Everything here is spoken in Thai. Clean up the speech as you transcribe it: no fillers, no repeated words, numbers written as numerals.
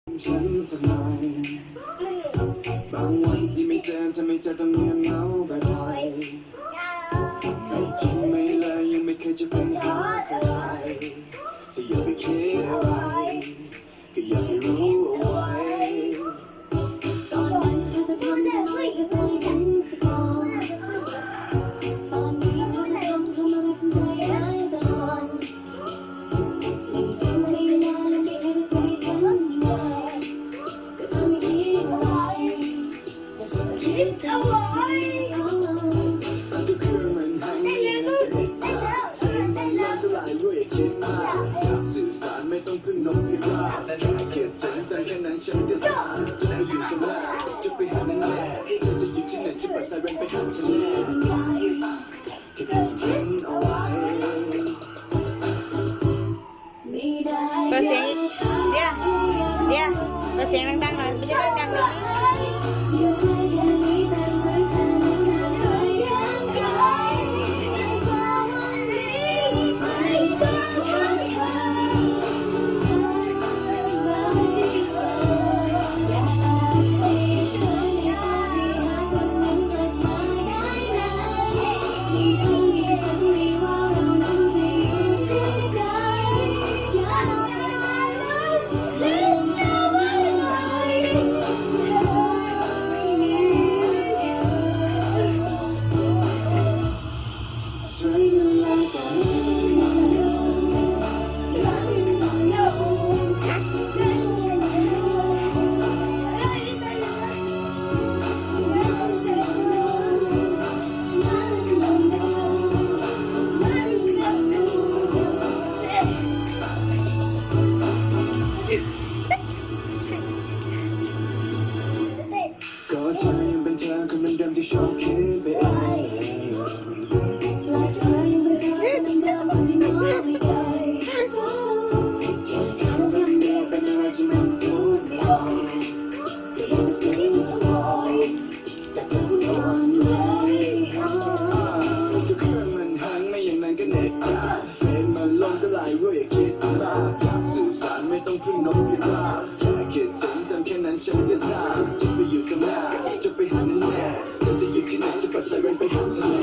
ฉันสักหน่อยบางวันที่ไม่เจอเธอไม่เจอต้องเงียบเหงาบ่อยๆไม่จริงไม่เลยยังไม่เคยจะไปหาใครถ้าอย่าไปคิดอะไรก็อย่าให้รู้เอาไว้ตอนนั้นเธอจะทำได้ก็ต้องฉันสักก่อนตอนนี้เธอจะทำอะไรทำใจหายตลอดยิ่งเป็นเวลาและไม่เคยจะใจฉันยิ่งใหญ่ก็จะไม่คิดอะไรแต่ฉันคิดเอาไว้ทุกคืนมันให้ไม่ยังจะเด็ดขาดเธอมันล้นละลายด้วยคิดมากอยากสื่อสารไม่ต้องพึ่งนกพิราบและแค่เขียนฉันใจแค่นั้นฉันก็สานจะไปอยู่ตรงหน้าจะไปหานั่นแหละเธอจะอยู่ที่ไหนจะเปิดไซเรนไปหาฉันแน่แค่เธอคิดเอาไว้เปิดเสียงอีกเดี๋ยวเปิดเสียงดังๆหน่อยไม่ใช่ดังๆเลยก็เธอยังเป็นเธอคนเดิมที่ชอบคิดไปเองและเธอยังเป็นเธอคนเดิมที่มองไม่เคยทำเดียวเป็นอะไรที่มันถูกต้องก็ยังเสียงจะลอยแต่เธอก็อ่อนไหวทุกคืนมันหันไม่อย่างนั้นก็เหน็ดขาดเฟรมมันลงก็ไหลรู้อย่าคิดมากอยากสื่อสารไม่ต้องพึ่งนกพิราบแค่คิดถึงจำแค่นั้นฉันก็ทราบจะไปอยู่ตรงหน้าจะไปหานั่นแน่เธอจะอยู่ที่ไหนจะเปิดไซเรนไปหาเธอ